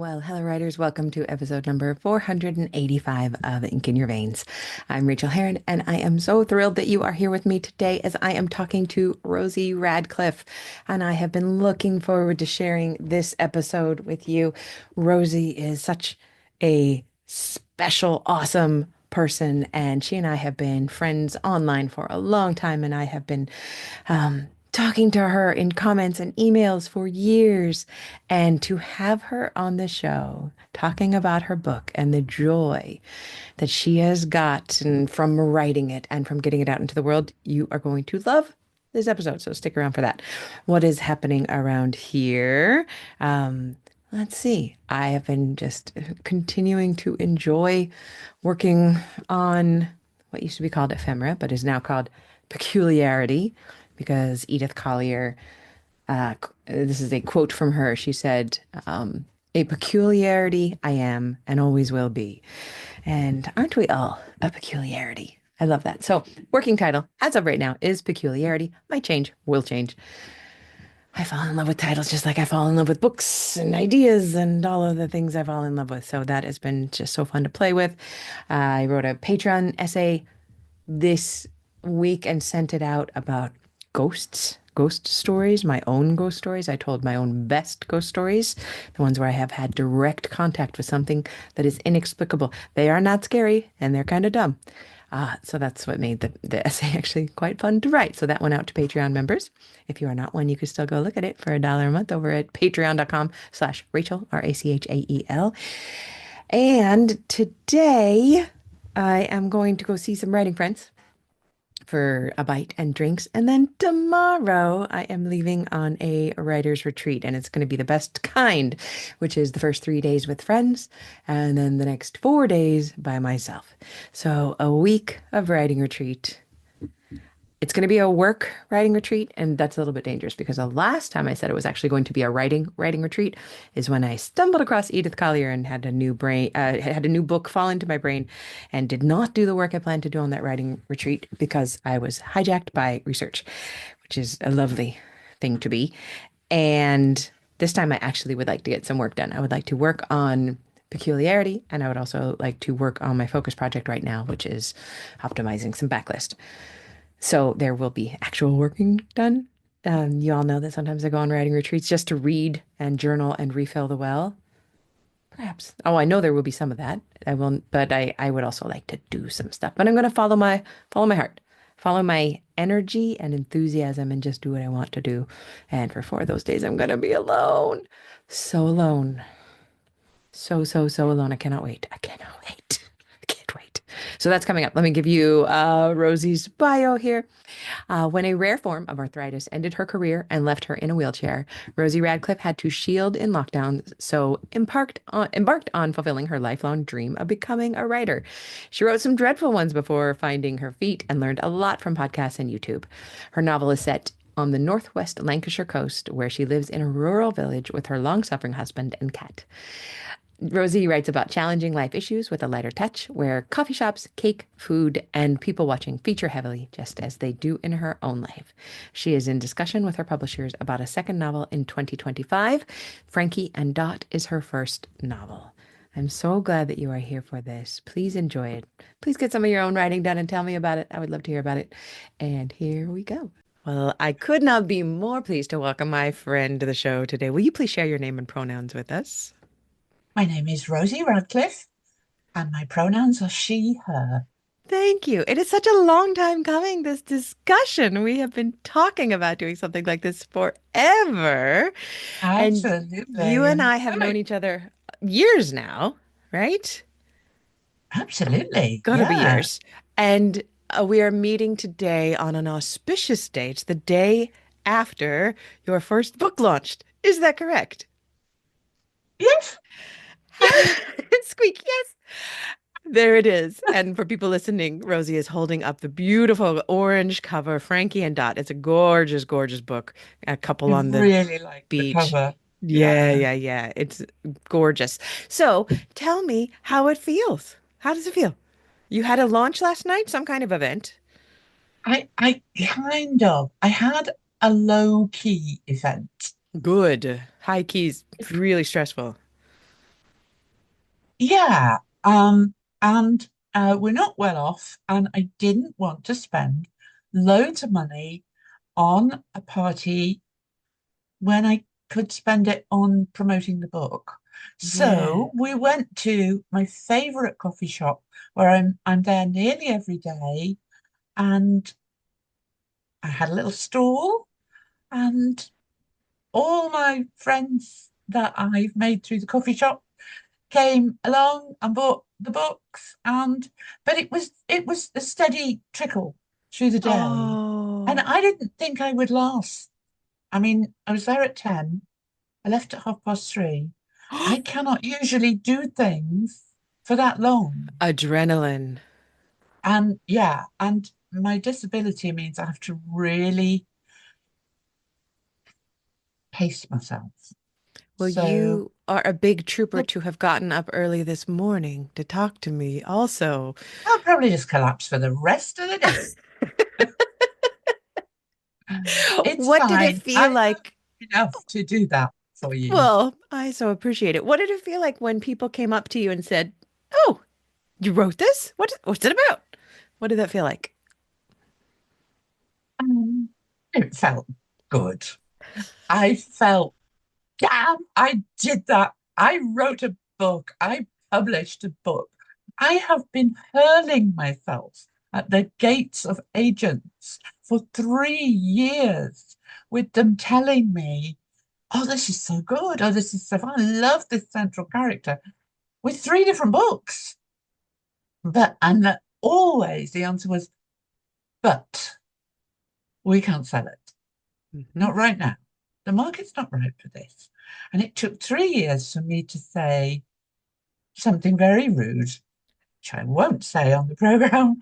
Well, hello, writers. Welcome to episode number 485 of Ink in Your Veins. I'm Rachael Herron, and I am so thrilled that you are here with me today as I am talking to Rosie Radcliffe. And I have been looking forward to sharing this episode with you. Rosie is such a special, awesome person, and she and I have been friends online for a long time, and I have been talking to her in comments and emails for years. And to have her on the show talking about her book and the joy that she has gotten from writing it and from getting it out into the world, you are going to love this episode. So stick around for that. What is happening around here? Let's see. I have been just continuing to enjoy working on what used to be called ephemera, but is now called peculiarity, because Edith Collier, this is a quote from her. She said, "A peculiarity I am and always will be." And aren't we all a peculiarity? I love that. So, working title as of right now is Peculiarity. Might change, will change. I fall in love with titles just like I fall in love with books and ideas and all of the things I fall in love with. So that has been just so fun to play with. I wrote a Patreon essay this week and sent it out about ghost stories, my own ghost stories. I told my own best ghost stories, the ones where I have had direct contact with something that is inexplicable. They are not scary and they're kind of dumb. So that's what made the essay actually quite fun to write. So that went out to Patreon members. If you are not one, you can still go look at it for $1 a month over at patreon.com/Rachael, Rachael. And today I am going to go see some writing friends for a bite and drinks. And then tomorrow I am leaving on a writer's retreat, and it's going to be the best kind, which is the first 3 days with friends and then the next 4 days by myself. So a week of writing retreat. It's going to be a work writing retreat, and that's a little bit dangerous because the last time I said it was actually going to be a writing retreat is when I stumbled across Edith Collier and had a new book fall into my brain, and did not do the work I planned to do on that writing retreat because I was hijacked by research, which is a lovely thing to be. And this time I actually would like to get some work done. I would like to work on peculiarity, and I would also like to work on my focus project right now, which is optimizing some backlist. So there will be actual working done. You all know that sometimes I go on writing retreats just to read and journal and refill the well. Perhaps. Oh, I know there will be some of that. I will, but I would also like to do some stuff. But I'm going to follow my heart, follow my energy and enthusiasm, and just do what I want to do. And for 4 of those days, I'm going to be alone. So alone. So alone. I cannot wait. I cannot wait. I can't wait. So that's coming up. Let me give you Rosie's bio here. When a rare form of arthritis ended her career and left her in a wheelchair, Rosie Radcliffe had to shield in lockdown, so embarked on fulfilling her lifelong dream of becoming a writer. She wrote some dreadful ones before finding her feet and learned a lot from podcasts and YouTube. Her novel is set on the northwest Lancashire coast, where she lives in a rural village with her long-suffering husband and cat. Rosie writes about challenging life issues with a lighter touch, where coffee shops, cake, food, and people watching feature heavily, just as they do in her own life. She is in discussion with her publishers about a second novel in 2025. Frankie and Dot is her first novel. I'm so glad that you are here for this. Please enjoy it. Please get some of your own writing done and tell me about it. I would love to hear about it. And here we go. Well, I could not be more pleased to welcome my friend to the show today. Will you please share your name and pronouns with us? My name is Rosie Radcliffe, and my pronouns are she, her. Thank you. It is such a long time coming, this discussion. We have been talking about doing something like this forever. And you Absolutely. and And I have known each other years now, right? absolutely. Gotta be Yeah. years. And we are meeting today on an auspicious date, the day after your first book launched. Is that correct? Yes. Yes. Squeak, yes. There it is. And for people listening, Rosie is holding up the beautiful orange cover, Frankie and Dot. It's a gorgeous, gorgeous book. A couple I on the really like the beach. cover. Yeah, Yeah. yeah, yeah. It's gorgeous. So tell me how it feels. How does it feel? You had a launch last night, some kind of event. I had a low key event. Good. High keys, really stressful. Yeah. And we're not well off, and I didn't want to spend loads of money on a party when I could spend it on promoting the book. Yeah. So we went to my favorite coffee shop where I'm there nearly every day, and I had a little stall, and all my friends that I've made through the coffee shop came along and bought the books, and but it was a steady trickle through the day, and Oh. I didn't think I would last. I mean, I was there at 10. I left at 3:30. I cannot usually do things for that long. Adrenaline. And yeah, and my disability means I have to really pace myself. Well, So you are a big trooper to have gotten up early this morning to talk to me also. I'll probably just collapse for the rest of the day. It's What did it fine. I feel have like? enough to do that for you. Well, I so appreciate it. What did it feel like when people came up to you and said, "Oh, you wrote this? What's it about?" What did that feel like? Um, it felt good. I felt, damn, I did that. I wrote a book. I published a book. I have been hurling myself at the gates of agents for 3 years with them telling me, oh, this is so good. Oh, this is so fun. I love this central character with three different books. And always the answer was, but we can't sell it. Hmm. Not right now. The market's not right for this. And it took 3 years for me to say something very rude, which I won't say on the program,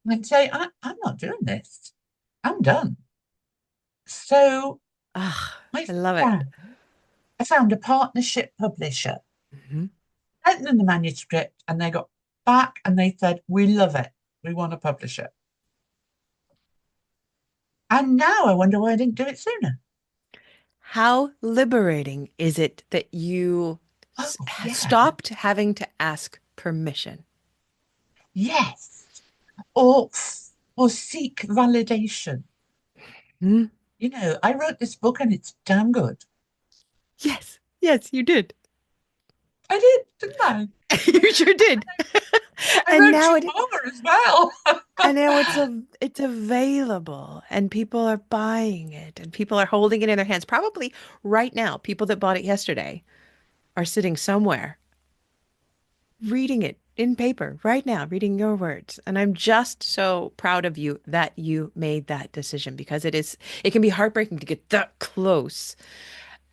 and say, I'm not doing this. I'm done. So Ah, I I love it. found, I found a partnership publisher, Hmm. sent them the manuscript, and they got back and they said, we love it. We want to publish it. And now I wonder why I didn't do it sooner. How liberating is it that you Oh, yeah. stopped having to ask permission? Yes. Or, or seek validation. Hmm? I wrote this book and it's damn good. Yes, yes, you did. I did, didn't I? You sure did. I And wrote now two it more as well. and now it's available and people are buying it and people are holding it in their hands. Probably right now, people that bought it yesterday are sitting somewhere reading it in paper right now, reading your words. And I'm just so proud of you that you made that decision because it can be heartbreaking to get that close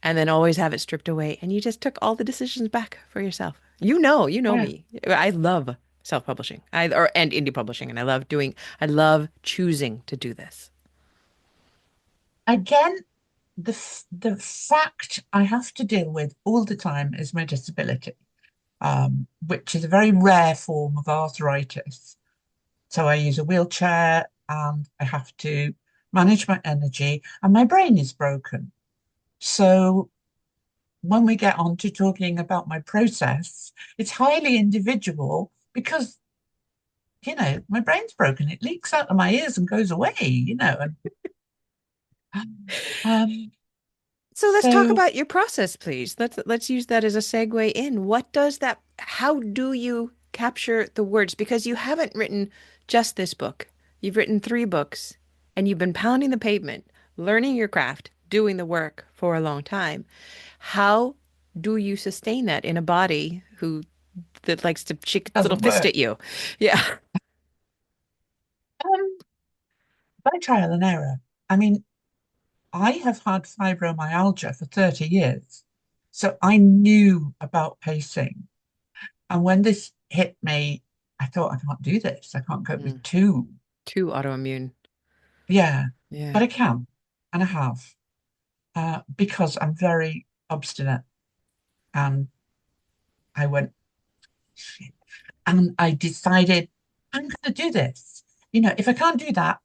and then always have it stripped away. And you just took all the decisions back for yourself. You know Yeah. me. I love self-publishing. And indie publishing. And I love choosing to do this. Again, the fact I have to deal with all the time is my disability, which is a very rare form of arthritis. So I use a wheelchair and I have to manage my energy, and my brain is broken. So when we get on to talking about my process, it's highly individual because, my brain's broken. It leaks out of my ears and goes away. Um, So let's talk so, about your process, please. Let's use that as a segue in. How do you capture the words? Because you haven't written just this book. You've written three books and you've been pounding the pavement, learning your craft, doing the work for a long time. How do you sustain that in a body that likes to shake its little doesn't fist work. at you? Yeah. Um, by trial and error. I mean, I have had fibromyalgia for 30 years. So I knew about pacing. And when this hit me, I thought, I can't do this. I can't cope with Mm. two. Too autoimmune. Yeah, Yeah. but I can, and I have, because I'm very obstinate. And I went, shit. And I decided, I'm going to do this. If I can't do that,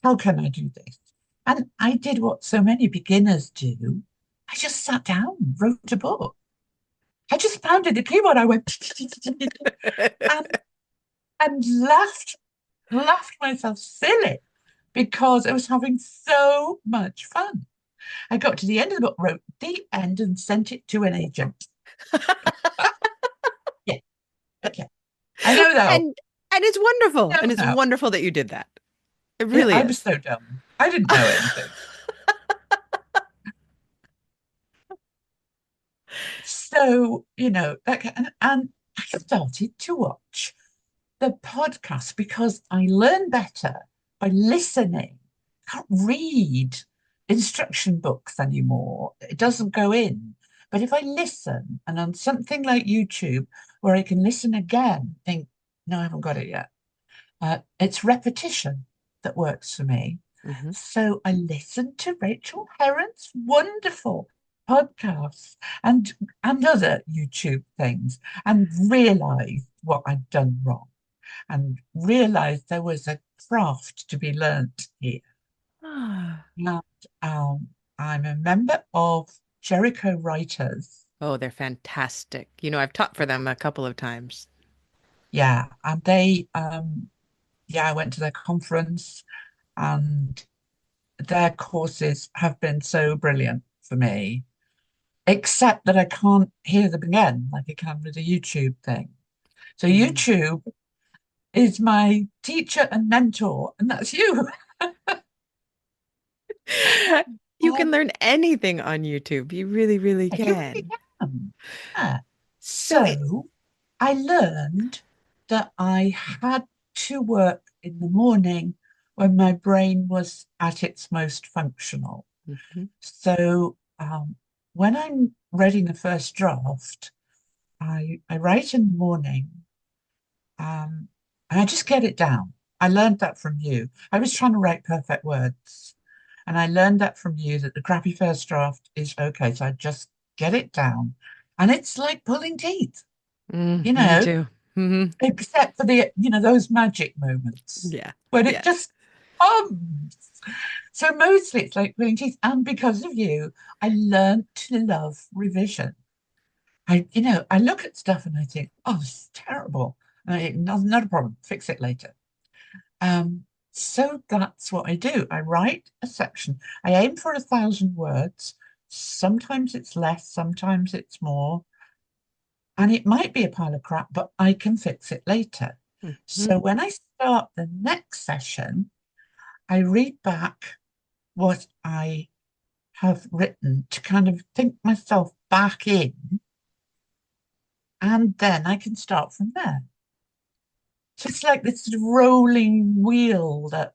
how can I do this? And I did what so many beginners do. I just sat down, wrote a book. I just pounded the keyboard. I went and laughed myself silly because I was having so much fun. I got to the end of the book, wrote the end, and sent it to an agent. Yeah, okay. I know that. And it's wonderful. No, And it's no. wonderful that you did that. It Yeah, really I was is. so dumb. I didn't know anything. So, and I started to watch the podcast because I learn better by listening. I can't read instruction books anymore. It doesn't go in. But if I listen and on something like YouTube where I can listen again, think, no, I haven't got it yet. It's repetition that works for me. Hmm. So I listened to Rachel Herron's wonderful podcasts and other YouTube things and realized what I'd done wrong and realized there was a craft to be learnt here. And I'm a member of Jericho Writers. Oh, they're fantastic. I've taught for them a couple of times. Yeah, and I went to their conference and their courses have been so brilliant for me, except that I can't hear them again like I can with the YouTube thing. So Mm. YouTube is my teacher and mentor, and that's you. You can learn anything on YouTube. You really, really You really can. can. Yeah. So it, So I learned that I had to work in the morning when my brain was at its most functional. Mhm. So when I'm reading the first draft, I write in the morning, um, and I just get it down. I learned that from you. I was trying to write perfect words, and I learned that from you that the crappy first draft is okay. So I just get it down, and it's like pulling teeth, Me too. Hmm. except for those magic moments Yeah. when it Yeah. just comes. So mostly it's like pulling teeth, and because of you, I learned to love revision. I look at stuff and I think, oh, this is terrible. And I think, no, not a problem, fix it later. So that's what I do. I write a section. I aim for 1,000 words. Sometimes it's less, sometimes it's more. And it might be a pile of crap, but I can fix it later. Mhm. So when I start the next session, I read back what I have written to kind of think myself back in, and then I can start from there. So it's like this sort of rolling wheel that,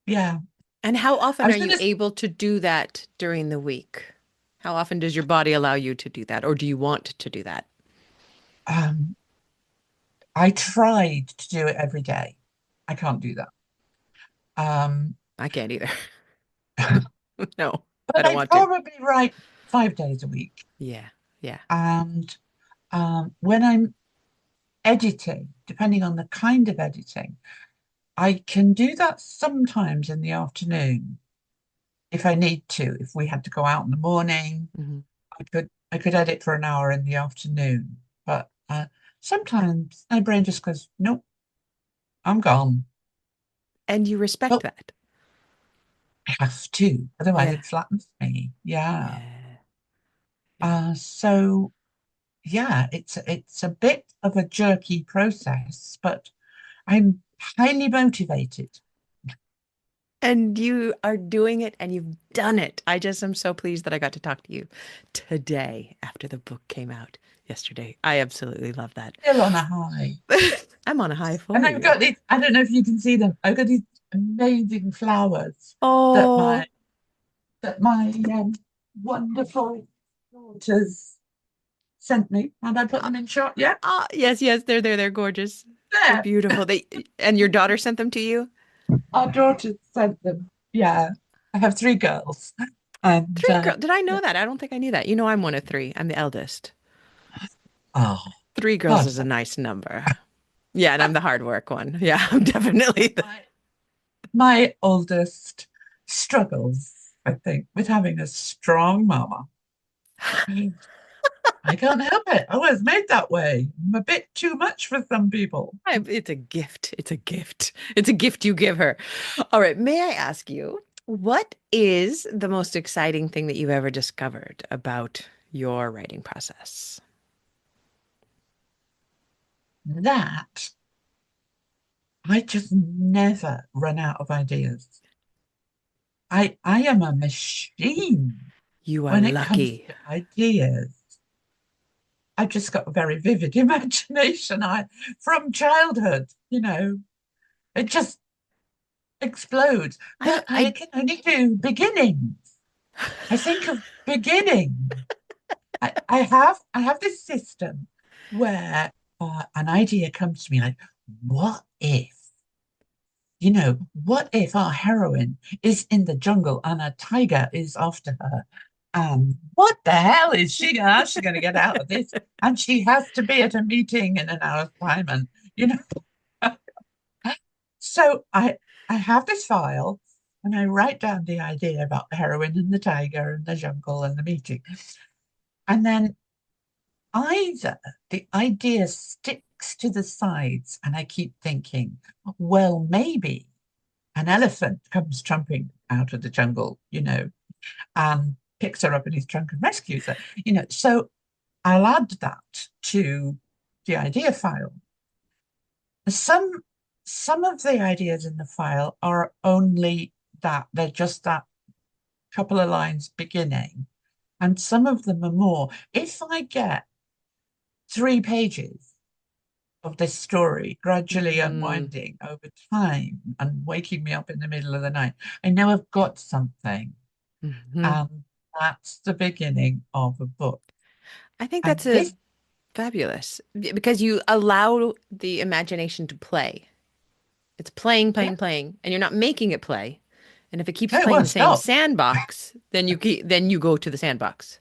yeah. And how I often are was you going to, able to do that during the week? How often does your body allow you to do that, or do you want to do that? um, I tried to do it every day. I can't do that. Um, I can't either. No, I but don't I want to. probably write 5 days a week. Yeah. Yeah. And when I'm editing, depending on the kind of editing, I can do that sometimes in the afternoon if I need to. If we had to go out in the morning, Hmm. I could edit for an hour in the afternoon. But sometimes my brain just goes, nope, I'm gone. And you respect But that. I have to, otherwise Yeah. it flattens me. Yeah. Yeah. Yeah. So yeah, it's a bit of a jerky process, but I'm highly motivated. And you are doing it and you've done it. I just am so pleased that I got to talk to you today after the book came out yesterday. I absolutely love that. Still on a high. I'm on a high for And I've you. got these, I don't know if you can see them. I've got these amazing flowers that Oh, my wonderful daughters sent me. And I put them in shot. Yeah, yes, yes, they're there. They're gorgeous. They're there. beautiful. And your daughter sent them to you? Our daughters sent them. Yeah. I have 3 girls. And Three girls. Did I know that? I don't think I knew that. I'm one of three. I'm the eldest. oh Three girls God. is a nice number. Yeah, and I'm the hard work one. Yeah, I'm definitely the. My oldest struggles, I think, with having a strong mama. I can't help it. I was made that way. I'm a bit too much for some people. It's a gift. It's a gift. It's a gift you give her. All right. May I ask you, what is the most exciting thing that you've ever discovered about your writing process? That I just never run out of ideas. I am a machine You are when it comes lucky. to ideas. I've just got a very vivid imagination. I from childhood, it just explodes. I, But I I, can only do beginnings. I think of beginning. I have this system where an idea comes to me like, what if? What if our heroine is in the jungle and a tiger is after her? What the hell is she? How's she going to get out of this? And she has to be at a meeting in an hour's time, and you know. So I have this file, and I write down the idea about the heroine and the tiger and the jungle and the meeting, and then either the idea sticks to the sides, and I keep thinking, well, maybe an elephant comes trumping out of the jungle, and picks her up in his trunk and rescues her. So I'll add that to the idea file. Some some of the ideas in the file are only that, they're just that couple of lines beginning, and some of them are more. If I get 3 pages of this story gradually mm, unwinding over time and waking me up in the middle of the night, I know I've got something. mhm. And that's the beginning of a book. I think And that's a this, fabulous because you allow the imagination to play. It's playing, yeah, playing, playing, and you're not making it play. And if it keeps no, it playing won't the same stop. sandbox, then you go to the sandbox.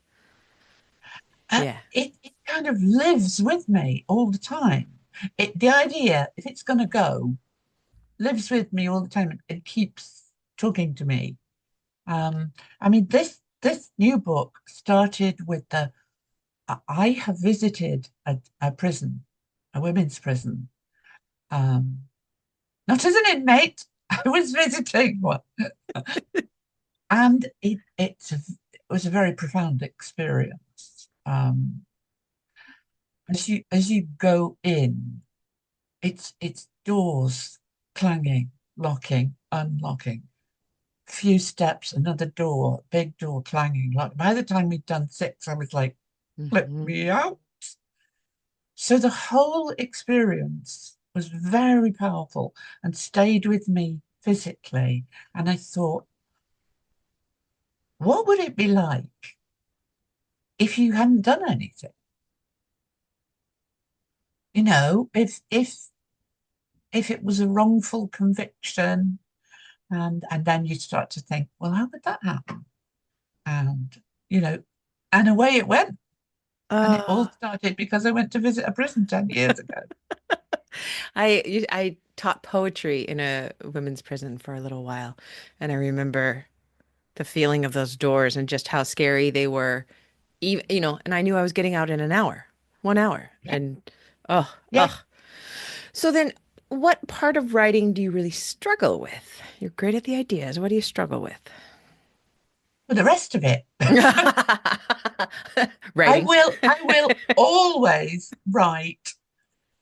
Yeah. It kind of lives with me all the time. The idea, if it's going to go, lives with me all the time. It keeps talking to me. I mean, this new book started with I have visited a prison, a women's prison, um, not as an inmate. I was visiting one, and it was a very profound experience. As you go in, it's doors clanging, locking, unlocking. Few steps, another door, big door clanging. Like by the time we'd done 6, I was like, "Let Hmm. me out." So the whole experience was very powerful and stayed with me physically. And I thought, what would it be like if you hadn't done anything? If it was a wrongful conviction, and then you start to think, well, how would that happen? And you know, and away it went. And it all Uh, started because I went to visit a prison 10 years ago. I taught poetry in a women's prison for a little while, and I remember the feeling of those doors and just how scary they were. Even, and I knew I was getting out in an hour, 1 hour, Yeah, and oh, yeah. oh. So then, what part of writing do you really struggle with? You're great at the ideas. What do you struggle with? For the rest of it, I Writing. will, I will always write,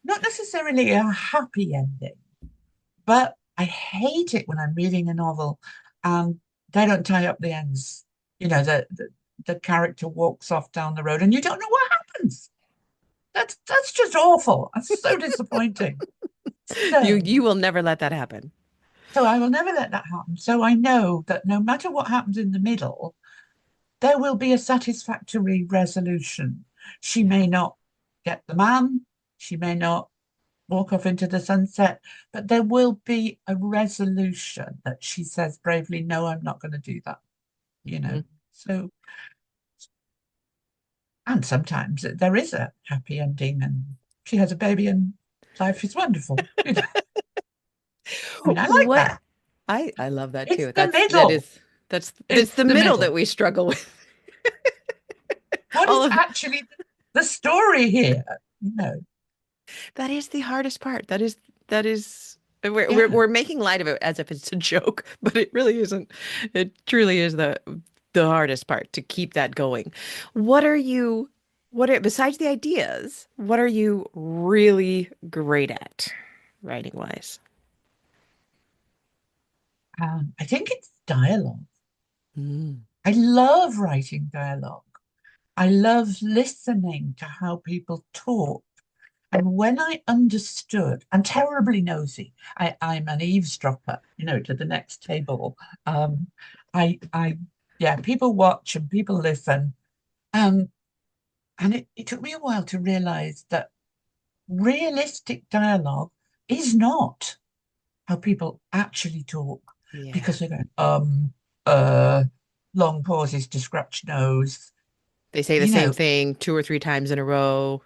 not necessarily a happy ending, but I hate it when I'm reading a novel and they don't tie up the ends. The character walks off down the road and you don't know what happens. That's just awful. That's so disappointing. You So you will never let that happen. so I will never let that happen. So I know that no matter what happens in the middle, there will be a satisfactory resolution. She Yeah. may not get the man, she may not walk off into the sunset, but there will be a resolution that she says bravely, no, I'm not going to do that, you know. Mhm. So, and sometimes there is a happy ending and she has a baby and life is wonderful. I mean, I like What that. I love that It's too. the middle. That's It's the the middle that middle. we struggle with. What All is of actually the story here, you know. That is the hardest part. That is Yeah. we're making light of it as if it's a joke, but it really isn't. It truly is the hardest part to keep that going. What are you what are besides the ideas, what are you really great at writing wise? I think it's dialogue. Mm. I love writing dialogue. I love listening to how people talk. And when I understood, I'm terribly nosy. I'm an eavesdropper, to the next table. Um, yeah, people watch and people listen. Um, and it took me a while to realize that realistic dialogue is not how people actually talk Yeah. because they're going, uh, long pauses to scratch nose, They say the you same know, thing two or three times in a row,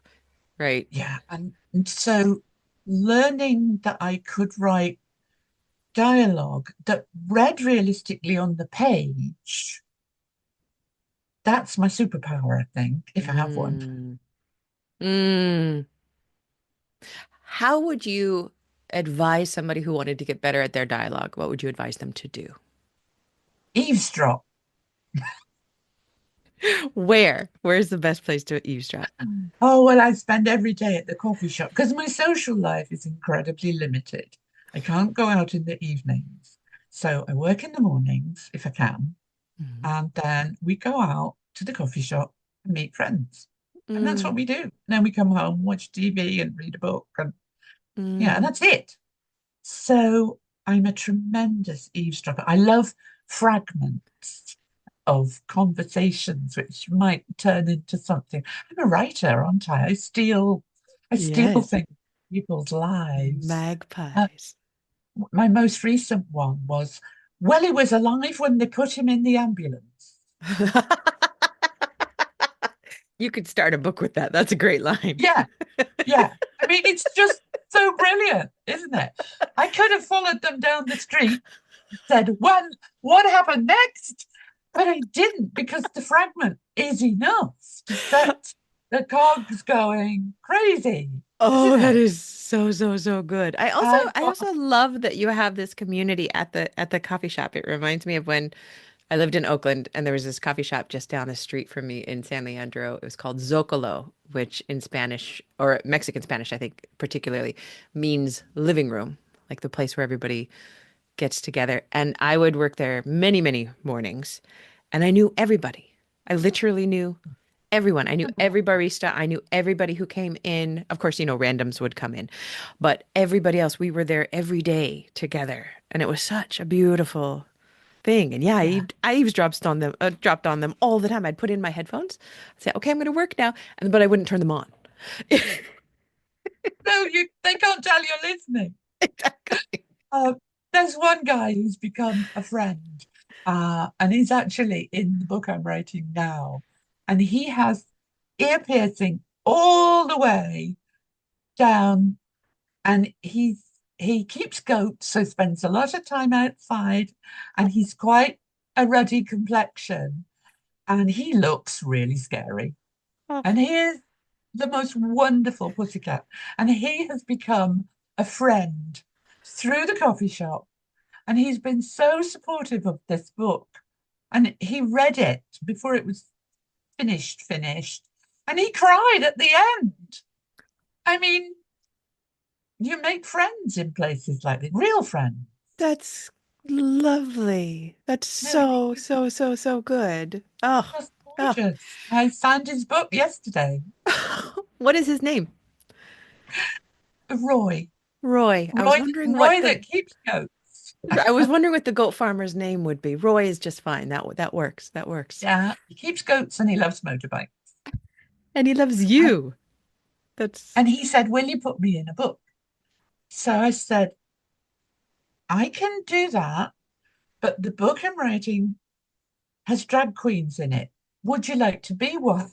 right? yeah. And so learning that I could write dialogue that read realistically on the page, that's my superpower, I think, if I have one. Mm. Mm. How would you advise somebody who wanted to get better at their dialogue? What would you advise them to do? Eavesdrop. Where? Where's the best place to eavesdrop? Oh, well, I spend every day at the coffee shop because my social life is incredibly limited. I can't go out in the evenings. So I work in the mornings if I can. Mhm. And then we go out to the coffee shop and meet friends. And that's what Mm, we do. And then we come home, watch TV and read a book. And yeah, and mm. that's it. So I'm a tremendous eavesdropper. I love fragments of conversations which might turn into something. I'm a writer, aren't I? I steal Yes. things from people's lives. Uh, Magpies. my most recent one was, well, he was alive when they put him in the ambulance. You could start a book with that. That's a great line. Yeah, yeah. I mean, it's just so brilliant, isn't it? I could have followed them down the street, said, well, what happened next? But I didn't because the fragment is enough to set the cogs going crazy, isn't Oh, that it? is so, so, so good. I also I've I got, also love that you have this community at the coffee shop. It reminds me of when I lived in Oakland and there was this coffee shop just down the street from me in San Leandro. It was called Zocalo, which in Spanish or Mexican Spanish, I think particularly means living room, like the place where everybody gets together. And I would work there many, many mornings and I knew everybody. I literally knew everyone. I knew every barista. I knew everybody who came in. Of course, randoms would come in, but everybody else, we were there every day together. And it was such a beautiful thing. And yeah, yeah. I eavesdropped on them, dropped on them all the time. I'd put in my headphones, say, okay, I'm going to work now. But I wouldn't turn them on. No, they can't tell you're listening. Exactly. Uh, there's one guy who's become a friend, and he's actually in the book I'm writing now. And he has ear piercing all the way down, and he keeps goats, so spends a lot of time outside, and he's quite a ruddy complexion, and he looks really scary. Oh, And he is the most wonderful pussycat, and he has become a friend through the coffee shop, and he's been so supportive of this book. And he read it before it was finished, and he cried at the end. I mean, you make friends in places like this, real friends. that's lovely. That's No, so, so, so, so good. Oh, just oh. gorgeous. I signed his book yesterday. What is his name? Roy. Roy. Roy that keeps goats. I was wondering what the goat farmer's name would be. Roy is just fine. That works. That works. Yeah, he keeps goats and he loves motorbikes. And he loves And, you. That's and he said, will you put me in a book? So I said, I can do that, but the book I'm writing has drag queens in it. Would you like to be one?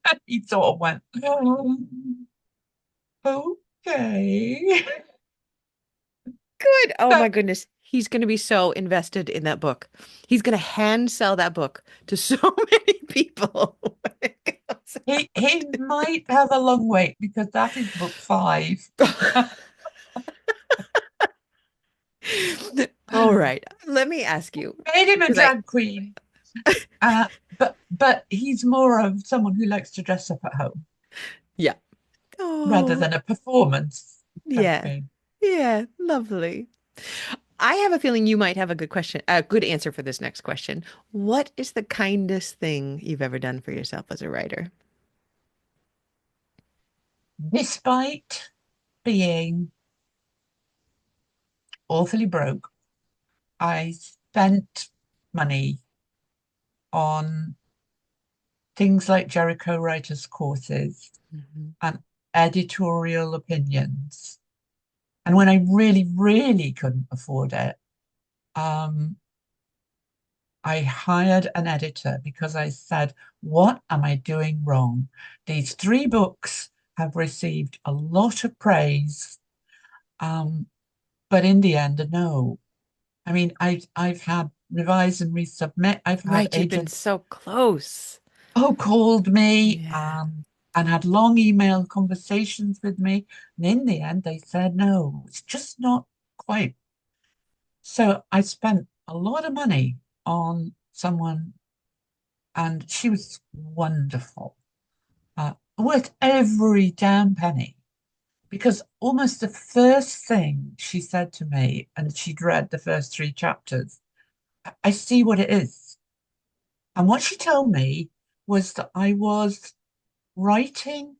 And he sort of went, okay. good. Oh So, my goodness. He's going to be so invested in that book. He's going to hand sell that book to so many people. he might have a long wait because that is book five. All right. Let me ask you, Made him a because I, drag queen, uh, but he's more of someone who likes to dress up at home yeah. rather Oh, than a performance drag yeah. queen. Yeah. Lovely. I have a feeling you might have a good question, a good answer for this next question. What is the kindest thing you've ever done for yourself as a writer? Despite being awfully broke, I spent money on things like Jericho writers' courses Mhm. and editorial opinions. And when I really, really couldn't afford it, um, I hired an editor because I said, what am I doing wrong? These three books have received a lot of praise, um, but in the end, a no. I mean, I've had revise and resubmit. I've had Right, you've been agents so close. who called me Yeah. and had long email conversations with me. And in the end, they said, no, it's just not quite. So I spent a lot of money on someone, and she was wonderful, worth every damn penny. Because almost the first thing she said to me, and she'd read the first three chapters, I see what it is. And what she told me was that I was writing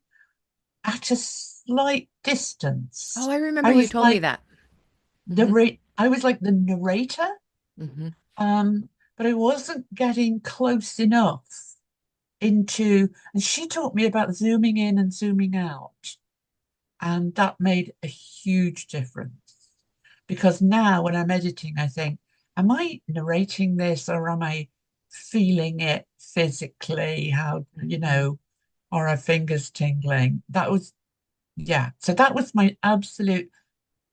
at a slight Oh, distance. I remember I you was told me like that. Hmm. I was like the narrator, Hmm. but I wasn't getting close enough into, and she taught me about zooming in and zooming out. And that made a huge difference because now when I'm editing, I think, am I narrating this or am I feeling it physically? How, Hmm. are our fingers tingling? That was, yeah. So that was my absolute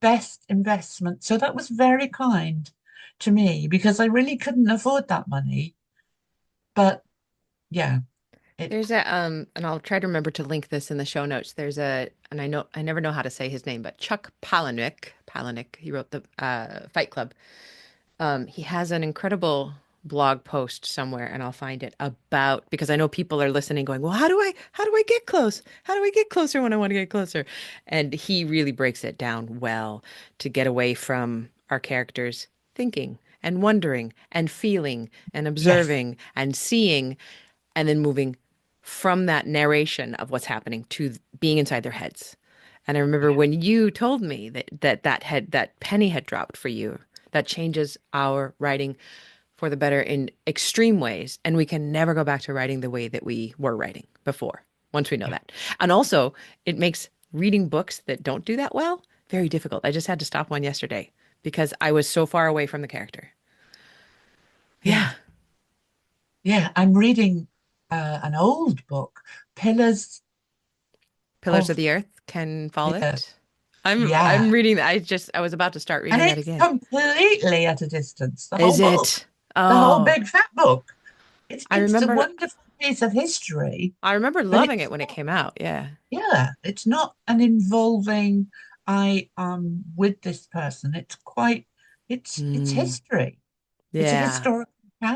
best investment. So that was very kind to me because I really couldn't afford that money. But yeah, it, There's a and I'll try to remember to link this in the show notes. There's a and I never know how to say his name, but Chuck Palahniuk, he wrote the Fight Club. He has an incredible blog post somewhere, and I'll find it about because I know people are listening, going, "Well, how do I get close? How do I get closer when I want to get closer?" And he really breaks it down well to get away from our characters thinking and wondering and feeling and yes, observing and seeing, and then moving from that narration of what's happening to being inside their heads. And I remember yeah, when you told me that penny had dropped for you, that changes our writing for the better in extreme ways, and we can never go back to writing the way that we were writing before once we know yeah, that. And also, it makes reading books that don't do that well very difficult. I just had to stop one yesterday because I was so far away from the character. Yeah. yeah. Yeah, I'm reading an old book, Pillars Pillars of of the Earth, Ken the Earth. Follett. I'm Yeah, reading that. I was about to start and reading that it's again. completely at a distance. The whole Is book, it? the whole Oh, big fat book. I It's a remember wonderful piece of history, I remember but loving it's it when it not. came out. Yeah. Yeah, it's not an involving. I am with this person. It's quite. It's Hmm. history. It's a Yeah. historical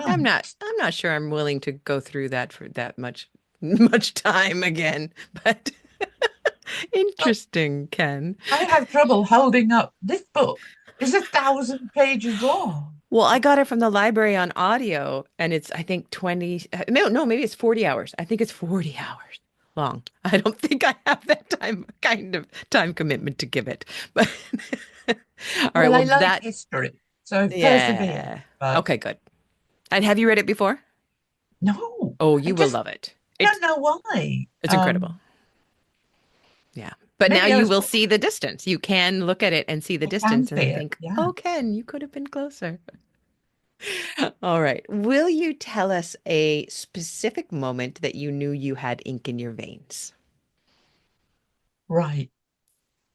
I'm account. not I'm not sure I'm willing to go through that for that much much time again, but But interesting, Ken. I have trouble holding up. This book is 1,000 pages long. Well, I got it from the library on audio, and it's I think 20 no, maybe it's 40 hours. I think it's 40 hours long. I don't think I have that time commitment to give it. But all right, Well, I well like that history, so I've persevered. yeah. But Okay, good. And have you read it before? no, Oh, I you will just love it. don't know why. It's incredible. Yeah. But now Maybe I you was will see the distance. You can look at it and see the I can distance see and it. think, Yeah. oh, Ken, you could have been closer. All right. Will you tell us a specific moment that you knew you had ink in your veins? Right.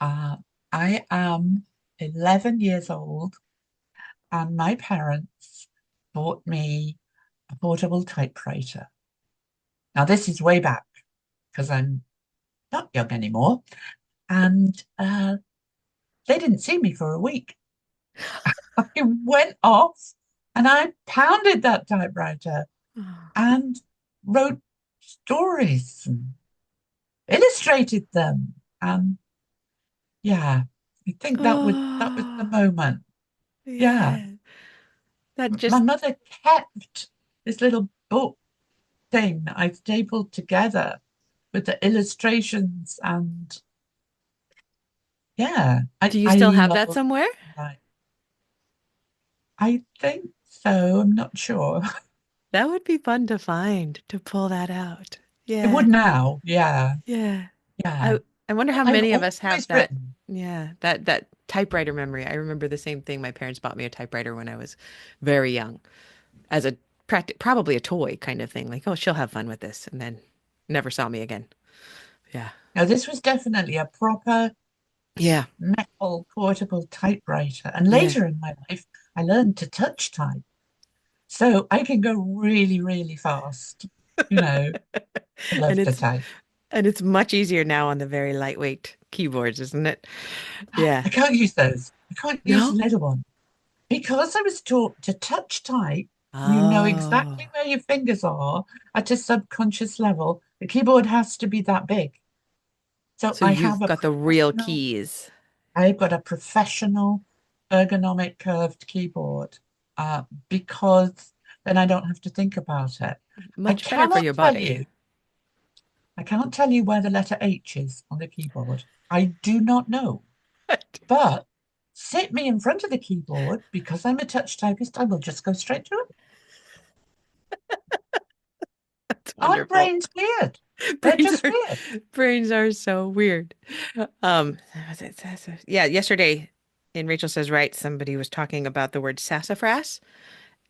Uh, I am 11 years old, and my parents bought me a portable typewriter. Now, this is way back. because I'm not young anymore. And they didn't see me for a week. I went off and I pounded that typewriter and wrote stories and illustrated them. And yeah, I think that was the Oh, moment. Yeah. yeah. That My just, mother kept this little book thing I stapled together with the illustrations and yeah, do you I still have that love somewhere? like I think so. I'm not sure. That would be fun to find, to pull that out. It Yeah. would now. Yeah. Yeah. Yeah. I I wonder how I've many of us have always that. written. Yeah, that typewriter memory. I remember the same thing. My parents bought me a typewriter when I was very young, as a probably a toy kind of thing. Like, oh, she'll have fun with this, and then never saw me again. Yeah. Now, this was definitely a proper Yeah. metal portable typewriter. And Yeah. later in my life, I learned to touch type. So I can go really, really fast. You know, I And love to it's type. and it's much easier now on the very lightweight keyboards, isn't it? Yeah. I can't use those. I can't use the No? leather one. Because I was taught to touch type, you know exactly Oh. where your fingers are at a subconscious level. The keyboard has to be that big. So So I have you've a got the real professional, keys. I've got a professional ergonomic curved keyboard because then I don't have to think about it. I Much better for cannot your tell body. you, I cannot tell you where the letter H is on the keyboard. I do not know. But sit me in front of the keyboard because I'm a touch typist, I will just go straight to it. That's Our wonderful. brain's weird. They're Brains just are weird. brains are so weird. Yeah, yesterday in Rachel Says Right, somebody was talking about the word sassafras,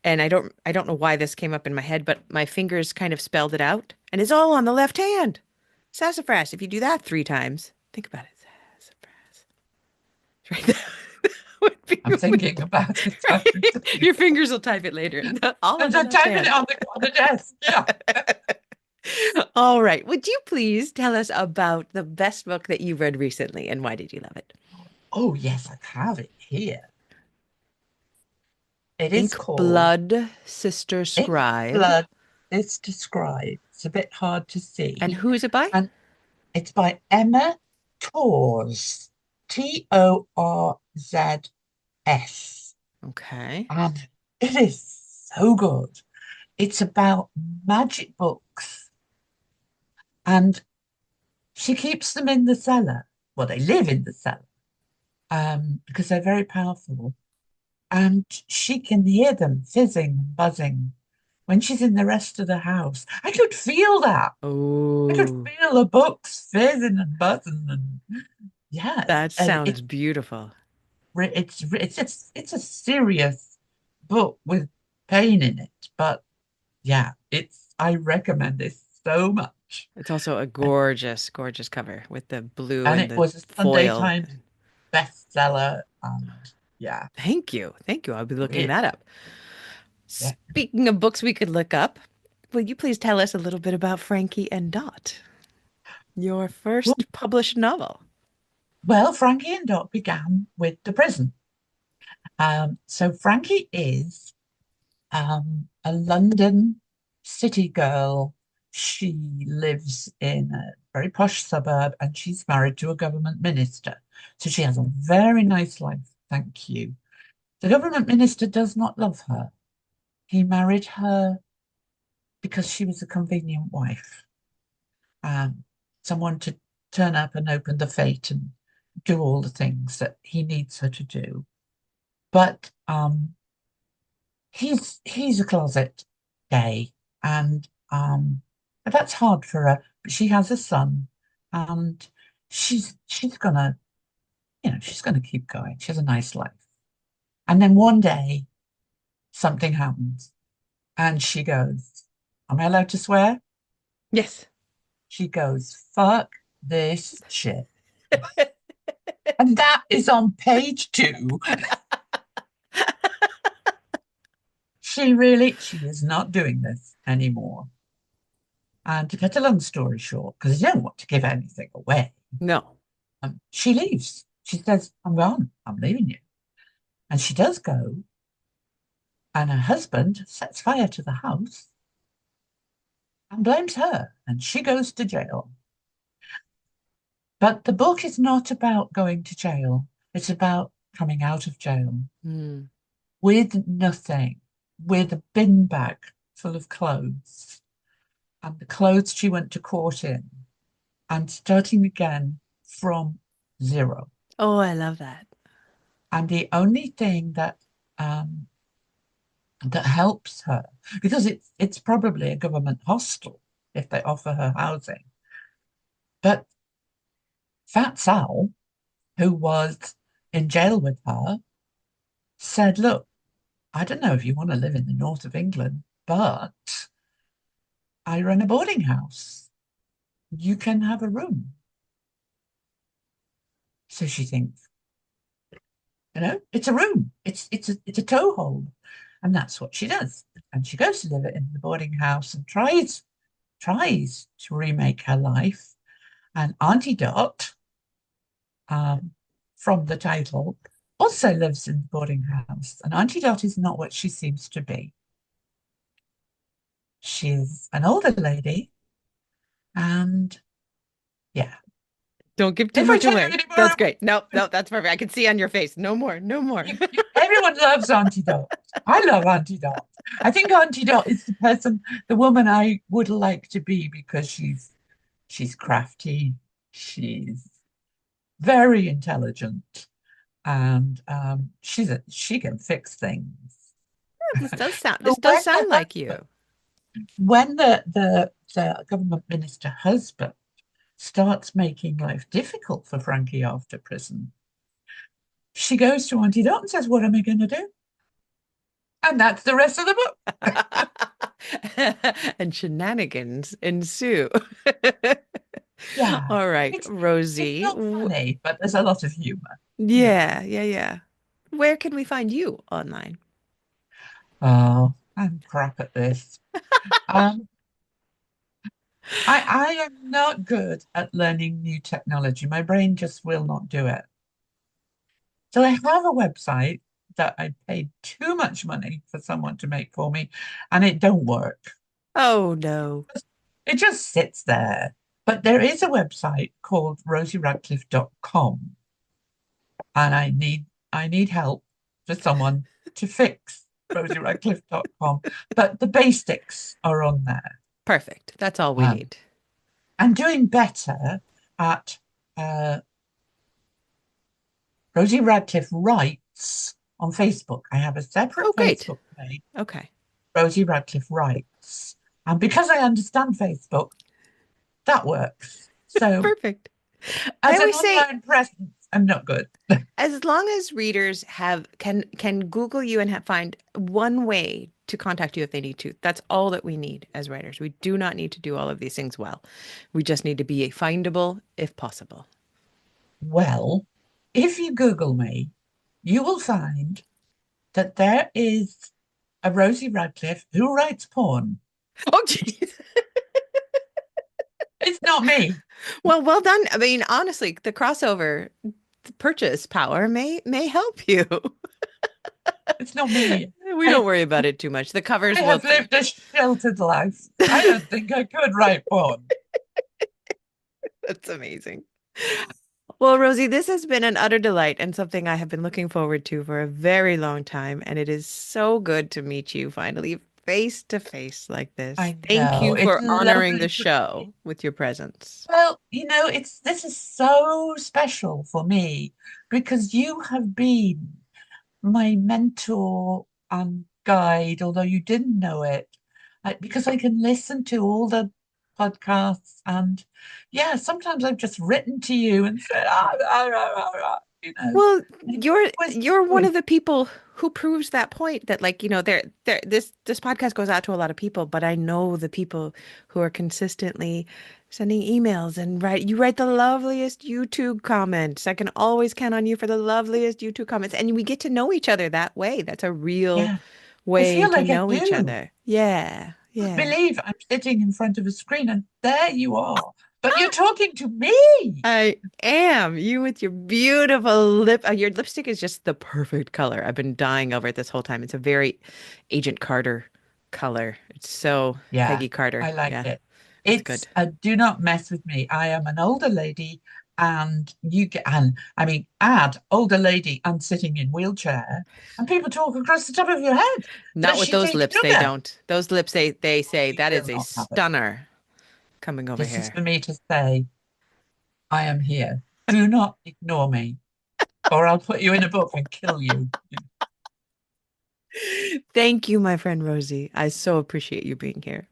and I don't know why this came up in my head, but my fingers kind of spelled it out, and it's all on the left hand. Sassafras. If you do that 3 times, think about it. Sassafras. Right there. Would be I'm thinking about it. Your fingers will type it later. All on And the I'm left typing it hand. on the desk. Yeah. All right. Would you please tell us about the best book that you read recently and why did you love it? Oh, yes, I have it here. It is Ink called Blood, Sister Ink Scribe. Blood. It's described. It's a bit hard to And see. who is it by? And it's by Emma Tors, Torzs. Okay. And it is so good. It's about magic books. And she keeps them in the cellar. Well, they live in the cellar because they're very powerful. And she can hear them fizzing and buzzing when she's in the rest of the house. I could feel that. I could Oh, feel the books fizzing and buzzing, and yeah, that and sounds beautiful. it's a serious book with pain in it, but yeah, it's I recommend this so much. It's also a And, gorgeous, gorgeous cover with the blue and and it the was a Sunday foil. Times bestseller, and yeah, Thank you. Thank you. I'll be looking it that up. yeah. Speaking of books we could look up, will you please tell us a little bit about Frankie and Dot, your first published novel? Well, Frankie and Dot began with the prison. So Frankie is a London city girl. She lives in a very posh suburb and she's married to a government minister. So she has a very nice life. Thank you. The government minister does not love her. He married her because she was a convenient wife, um, someone to turn up and open the fate and do all the things that he needs her to do. But he's a closet gay, and but that's hard for her. But she has a son, and she's gonna she's gonna keep going. She has a nice life, and then one day something happens, and she goes, "Am I allowed to swear?" Yes. She goes, "Fuck this shit," and that is on page 2. She is not doing this anymore. And to cut a long story short, because I don't want to give anything away, No. she leaves. She says, I'm gone. I'm leaving you. And she does go. And her husband sets fire to the house and blames her. And she goes to jail. But the book is not about going to jail. It's about coming out of jail Mm. with nothing, with a bin bag full of clothes and the clothes she went to court in, and starting again from zero. Oh, I love that. And the only thing um, that helps her, because it's probably a government hostel if they offer her housing, but Fat Sal, who was in jail with her, said, "Look, I don't know if you want to live in the north of England, but I run a boarding house. You can have a room." So she thinks, it's a room. It's a toehold. And that's what she does. And she goes to live in the boarding house and tries to remake her life. And Auntie Dot, um, from the title, also lives in the boarding house. And Auntie Dot is not what she seems to be. She's an older lady, and yeah. Don't give too If I much tell you away. That's anymore, great. No, no, that's perfect. I can see on your face. No more, no more. everyone loves Auntie Dot. I love Auntie Dot. I think Auntie Dot is the woman I would like to be because she's crafty, she's very intelligent, and she can fix things. This does sound So this does sound like you. when the government minister husband starts making life difficult for Frankie after prison, she goes to Auntie Dot and says, "What am I going to do?" And that's the rest of the book. And shenanigans ensue. Yeah, All right, it's Rosie. not funny, but there's a lot of humor. Yeah. Yeah, yeah, yeah. Where can we find you online? Oh, I'm crap at this. Um, I am not good at learning new technology. My brain just will not do it. So I have a website that I paid too much money for someone to make for me, and it don't work. Oh no. It just sits there. But there is a website called rosieradcliffe.com, and I need help for someone to fix rosieradcliffe.com. But the basics are on there. Perfect. That's all we Um, need. I'm doing better at uh, Rosie Radcliffe Writes on Facebook. I have a separate Oh, great. Facebook page, Okay. Rosie Radcliffe Writes. And because I understand Facebook, that works. So Perfect. I as an always say, online presence, I'm not good. as long as readers have can Google you and find one way to contact you if they need to, that's all that we need as writers. We do not need to do all of these things well. We just need to be findable if possible. Well, if you Google me, you will find that there is a Rosie Radcliffe who writes porn. Oh, geez. It's not me. Well, well done. I mean, honestly, the crossover purchase power may help you. It's not me. We don't I, worry about it too much. The I covers will. have lived a sheltered life. I don't think I could write porn. That's amazing. Well, Rosie, this has been an utter delight and something I have been looking forward to for a very long time. And it is so good to meet you finally face to face like this. I Thank know. you It's for honoring the lovely to show with your presence. Well, it's this is so special for me because you have been my mentor and guide, although you didn't know it, because I can listen to all the podcasts and yeah, sometimes I've just written to you and said, Well, and it was you're one good. of the people who proves that point that like, there this podcast goes out to a lot of people, but I know the people who are consistently sending emails and you write the loveliest YouTube comments. I can always count on you for the loveliest YouTube comments. And we get to know each other that way. That's a real Yeah, I way feel to like I know each do. other. Yeah. Can't Yeah. believe I'm sitting in front of a screen and there you are. But you're talking to me. I am. You with your beautiful your lipstick is just the perfect color. I've been dying over it this whole time. It's a very Agent Carter color. It's so Yeah, Peggy Carter. I like Yeah, it. it's It's good. a do not mess with me. I am an older lady, and you get, and I mean, add older lady and sitting in wheelchair, and people talk across the top of your head. Not Does with she those take lips, they sugar? don't. Those lips, they say We that is will a not have it. stunner coming over This is here. for me to say, I am here. Do not ignore me, or I'll put you in a book and kill you. Thank you, my friend Rosie. I so appreciate you being here.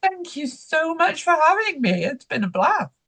Thank you so much for having me. It's been a blast.